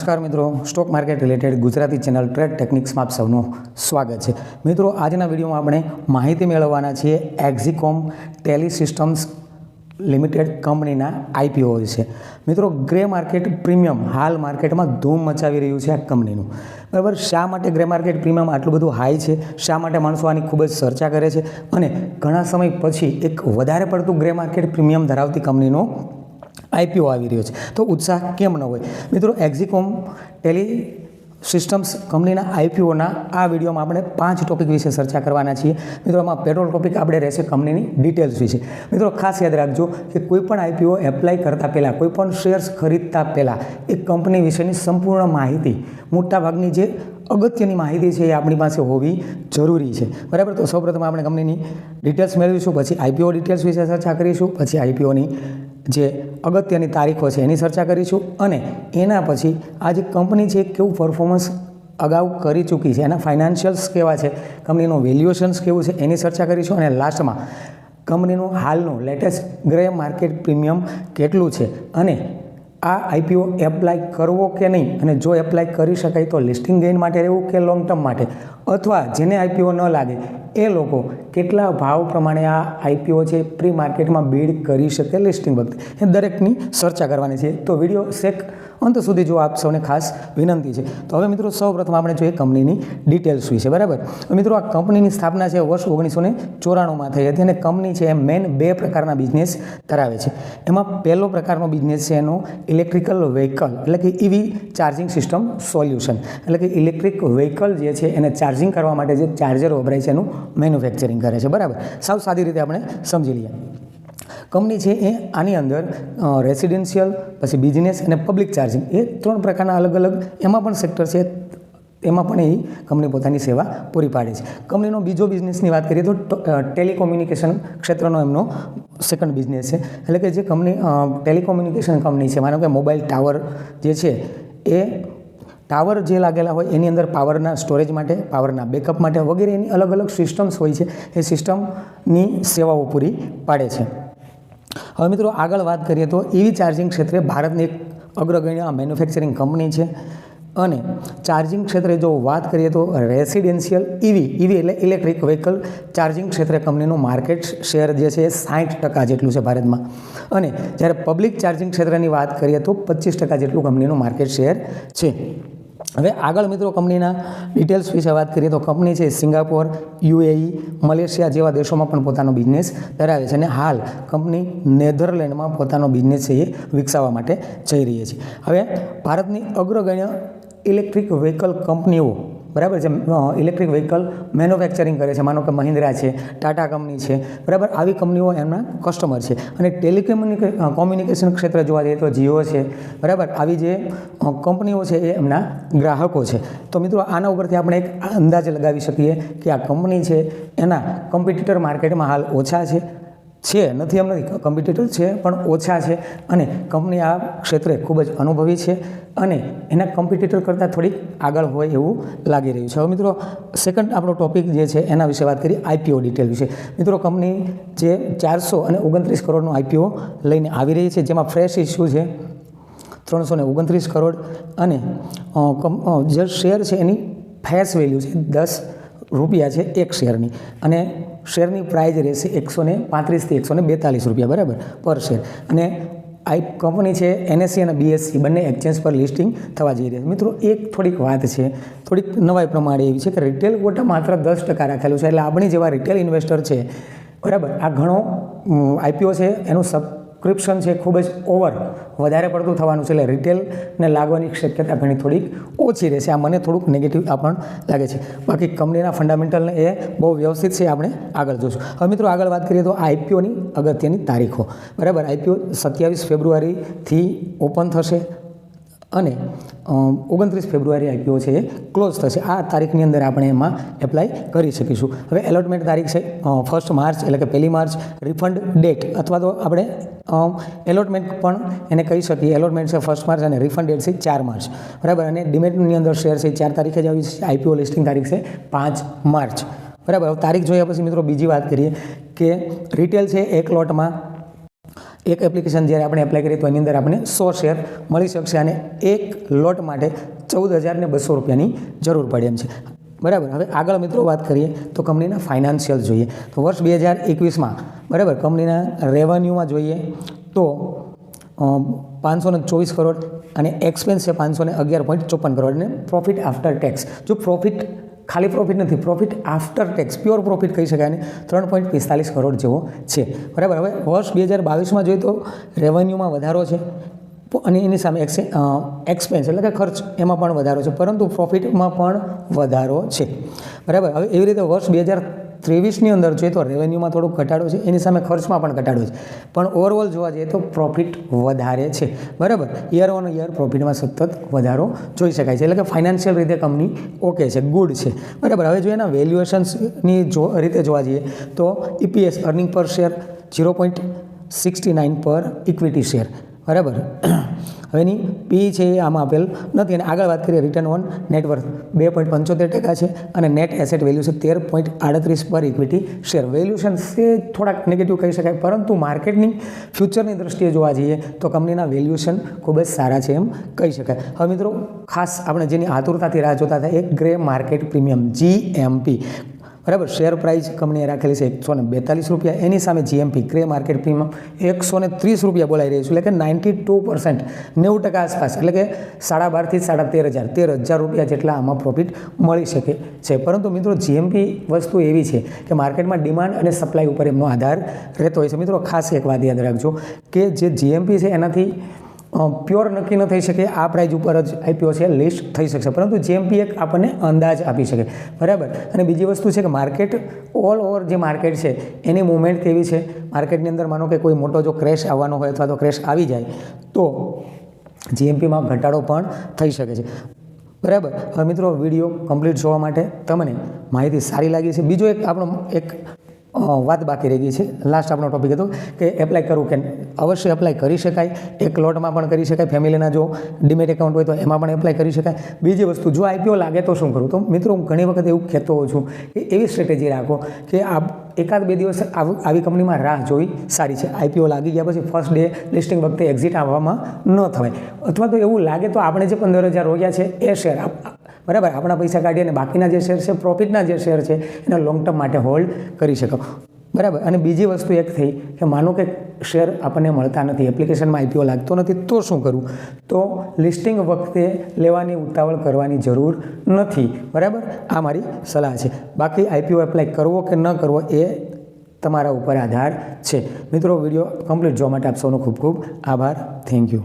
નમસ્કાર મિત્રો, stock market related Gujarati channel trade ટેકનિક્સમાં આપ સૌનું સ્વાગત છે। મિત્રો, આજના વિડીયોમાં આપણે માહિતી મેળવવાના છીએ એક્ઝિકોમ ટેલી સિસ્ટમ્સ લિમિટેડ કંપનીના આઈપીઓ વિશે। મિત્રો, ગ્રે માર્કેટ પ્રીમિયમ હાલ માર્કેટમાં ધૂમ મચાવી રહ્યું છે આ કંપનીનું, બરાબર। શા માટે ગ્રે માર્કેટ પ્રીમિયમ આટલું બધું હાઈ છે, શા માટે માણસો આની ખૂબ જ ચર્ચા કરે છે અને ઘણા સમય પછી એક વધારે પડતું ગ્રે માર્કેટ પ્રીમિયમ ધરાવતી કંપનીનો આઈપીઓ આવી રહ્યો છે, તો ઉત્સાહ કેમ ન હોય। મિત્રો, એક્ઝિકોમ ટેલી સિસ્ટમ્સ કંપનીના આઈપીઓના આ વિડીયોમાં આપણે 5 ટોપિક વિશે ચર્ચા કરવાના છીએ। મિત્રો, આમાં પહેલો ટોપિક આપણે રહેશે કંપનીની ડિટેલ્સ વિશે। મિત્રો, ખાસ યાદ રાખજો કે કોઈ પણ આઈપીઓ એપ્લાય કરતાં પહેલાં, કોઈ પણ શેર્સ ખરીદતા પહેલાં એ કંપની વિશેની સંપૂર્ણ માહિતી, મોટાભાગની જે અગત્યની માહિતી છે એ આપણી પાસે હોવી જરૂરી છે, બરાબર। તો સૌપ્રથમ આપણે કંપનીની ડિટેલ્સ મેળવીશું, પછી આઈપીઓ ડિટેલ્સ વિશે ચર્ચા કરીશું, પછી આઈપીઓની જે અગત્યની તારીખો છે એની ચર્ચા કરીશું અને એના પછી આ જે કંપની છે કેવું પરફોર્મન્સ અગાઉ કરી ચૂકી છે, એના ફાઇનાન્શિયલ્સ કેવા છે, કંપનીનું વેલ્યુએશન્સ કેવું છે એની ચર્ચા કરીશું અને લાસ્ટમાં કંપનીનું હાલનું લેટેસ્ટ ગ્રે માર્કેટ પ્રીમિયમ કેટલું છે અને આ આઈપીઓ એપ્લાય કરવો કે નહીં, અને જો એપ્લાય કરી શકાય તો લિસ્ટિંગ ગેઇન માટે રહેવું કે લોંગ ટર્મ માટે, અથવા જેને આઈપીઓ ન લાગે એ લોકો કેટલા ભાવ પ્રમાણે આ આઈપીઓ છે પ્રી માર્કેટમાં બીડ કરી શકે લિસ્ટિંગ વખતે, એ દરેકની ચર્ચા કરવાની છે। તો વિડીયો છેક અંત સુધી જો આપ સૌને ખાસ વિનંતી છે। તો હવે મિત્રો, સૌપ્રથમ આપણે જોઈએ કંપનીની ડિટેલ્સ વિશે, બરાબર। મિત્રો, આ કંપનીની સ્થાપના છે વર્ષ 1994માં થઈ હતી અને કંપની છે એ મેઇન 2 પ્રકારના બિઝનેસ ધરાવે છે। એમાં પહેલો પ્રકારનો બિઝનેસ છે એનો ઇલેક્ટ્રિકલ વ્હીકલ એટલે કે ઈવી ચાર્જિંગ સિસ્ટમ સોલ્યુશન, એટલે કે ઇલેક્ટ્રિક વ્હીકલ જે છે એને ચાર્જિંગ કરવા માટે જે ચાર્જર વપરાય છે એનું મેન્યુફેક્ચરિંગ કરે છે, બરાબર। સાવ સાદી રીતે આપણે સમજી લઈએ। કંપની છે એ આની અંદર રેસિડેન્શિયલ, પછી બિઝનેસ અને પબ્લિક ચાર્જિંગ એ 3 પ્રકારના અલગ અલગ એમાં પણ સેક્ટર છે, એમાં પણ એ કંપની પોતાની સેવા પૂરી પાડે છે। કંપનીનો બીજો બિઝનેસની વાત કરીએ તો ટેલિકોમ્યુનિકેશન ક્ષેત્રનો એમનો સેકન્ડ બિઝનેસ છે, એટલે કે જે કંપની ટેલિકોમ્યુનિકેશન કંપની છે, માનો કે મોબાઈલ ટાવર જે છે એ ટાવર જે લાગેલા હોય એની અંદર પાવરના સ્ટોરેજ માટે, પાવરના બેકઅપ માટે વગેરે એની અલગ અલગ સિસ્ટમ્સ હોય છે, એ સિસ્ટમની સેવાઓ પૂરી પાડે છે। હવે મિત્રો, આગળ વાત કરીએ તો ઈવી ચાર્જિંગ ક્ષેત્રે ભારતની એક અગ્રગણ્ય મેન્યુફેક્ચરિંગ કંપની છે અને ચાર્જિંગ ક્ષેત્રે જો વાત કરીએ તો રેસિડેન્શિયલ ઈવી એટલે ઇલેક્ટ્રિક વ્હીકલ ચાર્જિંગ ક્ષેત્રે કંપનીનું માર્કેટ શેર જે છે એ 60% જેટલું છે ભારતમાં, અને જ્યારે પબ્લિક ચાર્જિંગ ક્ષેત્રની વાત કરીએ તો 25% જેટલું કંપનીનું માર્કેટ શેર છે। હવે આગળ મિત્રો, કંપનીના ડિટેલ્સ વિશે વાત કરીએ તો કંપની છે સિંગાપોર, યુએઈ, મલેશિયા જેવા દેશોમાં પણ પોતાનો બિઝનેસ ધરાવે છે અને હાલ કંપની નેધરલેન્ડમાં પોતાનો બિઝનેસ છે એ વિકસાવવા માટે જઈ રહી છે। હવે ભારતની અગ્રગણ્ય ઇલેક્ટ્રિક વ્હીકલ કંપનીઓ, બરાબર, જે ઇલેક્ટ્રિક વ્હીકલ મેન્યુફેક્ચરિંગ કરે છે, માનો કે મહિન્દ્રા છે, ટાટા કંપની છે, બરાબર, આવી કંપનીઓ એમના કસ્ટમર છે। અને કોમ્યુનિકેશન ક્ષેત્રે જોવા જઈએ તો જીઓ છે, બરાબર, આવી જે કંપનીઓ છે એ એમના ગ્રાહકો છે। તો મિત્રો, આના ઉપરથી આપણે એક અંદાજ લગાવી શકીએ કે આ કંપની છે એના કોમ્પિટિટર માર્કેટમાં હાલ ઓછા છે, નથી એમ નથી, કોમ્પિટિટર છે પણ ઓછા છે, અને કંપની આ ક્ષેત્રે ખૂબ જ અનુભવી છે અને એના કોમ્પિટિટર કરતાં થોડીક આગળ હોય એવું લાગી રહ્યું છે। હવે મિત્રો, સેકન્ડ આપણો ટોપિક જે છે એના વિશે વાત કરીએ, આઈપીઓ ડિટેલ વિશે। મિત્રો, કંપની જે 429 કરોડનો આઈપીઓ લઈને આવી રહી છે, જેમાં ફ્રેશ ઇસ્યુ છે 329 કરોડ અને જે શેર છે એની ફેસ વેલ્યુ છે 10 રૂપિયા છે એક શેરની, અને શેરની પ્રાઇઝ રહેશે 135 થી 142 રૂપિયા, બરાબર, પર શેર। અને આ કંપની છે એનએસસી અને બીએસસી બંને એક્સચેન્જ પર લિસ્ટિંગ થવા જઈ રહી છે। મિત્રો, એક થોડીક વાત છે, થોડીક નવાઈ પ્રમાણે એવી છે કે રિટેલ કોટા માત્ર 10% રાખેલું છે, એટલે આપણી જેવા રિટેલ ઇન્વેસ્ટર છે, બરાબર, આ ઘણો આઈપીઓ છે એનું સબસ્ક્રિપ્શન છે ખૂબ જ વધારે પડતું થવાનું છે, એટલે રિટેલને લાગવાની શક્યતા ઘણી થોડીક ઓછી રહેશે। આ મને થોડુંક નેગેટિવ પણ લાગે છે, બાકી કંપનીના ફંડામેન્ટલને એ બહુ વ્યવસ્થિત છે, આપણે આગળ જોઈશું। હવે મિત્રો, આગળ વાત કરીએ તો આઈપીઓની અગત્યની તારીખો, બરાબર। આઈપીઓ 27 ફેબ્રુઆરીથી ઓપન થશે અને 29 ફેબ્રુઆરી આઈપીઓ છે એ ક્લોઝ થશે। આ તારીખની અંદર આપણે એમાં એપ્લાય કરી શકીશું। હવે એલોટમેન્ટ તારીખ છે 1 માર્ચ એટલે કે 1 માર્ચ। રિફંડ ડેટ અથવા તો આપણે એલોટમેન્ટ પણ એને કહી શકીએ, એલોટમેન્ટ છે 1 માર્ચ અને રિફંડ ડેટ છે 4 માર્ચ, બરાબર। અને ડિમેટની અંદર શેર છે 4 તારીખે જ આવી છે, આઈપીઓ લિસ્ટિંગ તારીખ છે 5 માર્ચ, બરાબર। તારીખ જોયા પછી મિત્રો, બીજી વાત કરીએ કે રિટેલ છે એક લોટમાં એક એપ્લિકેશન જ્યારે આપણે એપ્લાય કરીએ તો એની અંદર આપણને 100 શેર મળી શકશે અને એક લોટ માટે 14,200 રૂપિયાની જરૂર પડે એમ છે. બરાબર. હવે આગળ મિત્રો વાત કરીએ તો કંપનીના ફાઇનાન્શિયલ જોઈએ તો વર્ષ 2021માં બરાબર કંપનીના રેવન્યુમાં જોઈએ તો 524 કરોડ અને એક્સપેન્સ છે 511.54 કરોડ અને પ્રોફિટ આફ્ટર ટેક્સ. જો ખાલી પ્રોફિટ નથી, profit after tax pure profit કહી શકાય ને 3.45 કરોડ જેવો છે. બરાબર. હવે વર્ષ 2022માં જોઈએ તો રેવન્યુમાં વધારો છે અને એની સામે એક્સપેન્સ એટલે કે ખર્ચ એમાં પણ વધારો છે, પરંતુ પ્રોફિટમાં પણ વધારો છે. બરાબર. હવે એવી રીતે વર્ષ 2023ની અંદર જોઈએ તો રેવન્યુમાં થોડોક ઘટાડો છે, એની સામે ખર્ચમાં પણ ઘટાડો છે, પણ ઓવરઓલ જોવા જઈએ તો પ્રોફિટ વધારે છે. બરાબર. યર ઓન યર પ્રોફિટમાં સતત વધારો જોઈ શકાય છે, એટલે કે ફાઇનાન્શિયલ રીતે કંપની ઓકે છે, ગુડ છે. બરાબર. હવે જો એના વેલ્યુએશન્સની રીતે જોવા જઈએ તો EPS અર્નિંગ પર શેર 0.69 પર ઇક્વિટી શેર. બરાબર. હવે એની પી છે એ આમાં આપેલ નથી. અને આગળ વાત કરીએ રિટર્ન ઓન નેટવર્થ 2.75% છે અને નેટ એસેટ વેલ્યુ છે 13.38 પર ઇક્વિટી શેર. વેલ્યુએશન છે થોડાક નેગેટિવ કહી શકાય, પરંતુ માર્કેટની ફ્યુચરની દ્રષ્ટિએ જોવા જઈએ તો કંપનીના વેલ્યુએશન ખૂબ જ સારા છે એમ કહી શકાય. હવે મિત્રો ખાસ આપણે જેની આતુરતાથી રાહ જોતા હતા એક ગ્રે માર્કેટ પ્રીમિયમ GMP. બરાબર. શેર પ્રાઇસ કંપનીએ રાખેલી છે 142 રૂપિયા, એની સામે GMP ગ્રે માર્કેટ પ્રીમિયમ 130 રૂપિયા બોલાઈ રહ્યું છે, એટલે કે 92%, 90% આસપાસ, એટલે કે 12,500 થી 13,000 રૂપિયા જેટલા આમાં પ્રોફિટ મળી શકે છે. પરંતુ મિત્રો GMP વસ્તુ એવી છે કે માર્કેટમાં ડિમાન્ડ અને સપ્લાય ઉપર એમનો આધાર રહેતો હોય છે. મિત્રો ખાસ એક વાત યાદ રાખજો કે જે GMP છે એનાથી પ્યોર નક્કી ન થઈ શકે આ પ્રાઇઝ ઉપર જ IPO છે લિસ્ટ થઈ શકશે, પરંતુ GMP એક આપણને અંદાજ આપી શકે. બરાબર. અને બીજી વસ્તુ છે કે માર્કેટ ઓલ ઓવર જે માર્કેટ છે એની મૂવમેન્ટ કેવી છે, માર્કેટની અંદર માનો કે કોઈ મોટો જો ક્રેશ આવવાનો હોય અથવા તો ક્રેશ આવી જાય તો GMPમાં ઘટાડો પણ થઈ શકે છે. બરાબર. હવે મિત્રો વિડીયો કમ્પ્લીટ જોવા માટે તમને માહિતી સારી લાગી છે. બીજો આપણો એક વાત બાકી રહી ગઈ છે, લાસ્ટ આપણો ટોપિક હતો કે એપ્લાય કરવું કે અવશ્ય એપ્લાય કરી શકાય. એક લોટમાં પણ કરી શકાય, ફેમિલીના જો ડીમેટ એકાઉન્ટ હોય તો એમાં પણ એપ્લાય કરી શકાય. બીજી વસ્તુ જો IPO લાગે તો શું કરવું? તો મિત્રો હું ઘણી વખત એવું કહેતો હોઉં છું કે એવી સ્ટ્રેટેજી રાખો કે એકાદ બે દિવસ આવી કંપનીમાં રાહ જોઈ સારી છે. IPO લાગી ગયા પછી ફર્સ્ટ ડે લિસ્ટિંગ વખતે એક્ઝિટ આવવામાં ન થવાય, અથવા તો એવું લાગે તો આપણે જે 15,000 રોક્યા છે એ શેર બરાબર આપણા પૈસા કાઢી અને બાકીના જે શેર છે પ્રોફિટના જે શેર છે એને લોંગ ટર્મ માટે હોલ્ડ કરી શકો. બરાબર. અને બીજી વસ્તુ એક થઈ કે માનો કે શેર આપણને મળતા નથી, એપ્લિકેશનમાં IPO લાગતો નથી, તો શું કરવું? તો લિસ્ટિંગ વખતે લેવાની ઉતાવળ કરવાની જરૂર નથી. બરાબર. આ મારી સલાહ છે. બાકી IPO એપ્લાય કરવો કે ન કરવો એ તમારા ઉપર આધાર છે. મિત્રો વિડીયો કમ્પ્લીટ જોવા માટે આપ સૌનો ખૂબ ખૂબ આભાર. Thank you.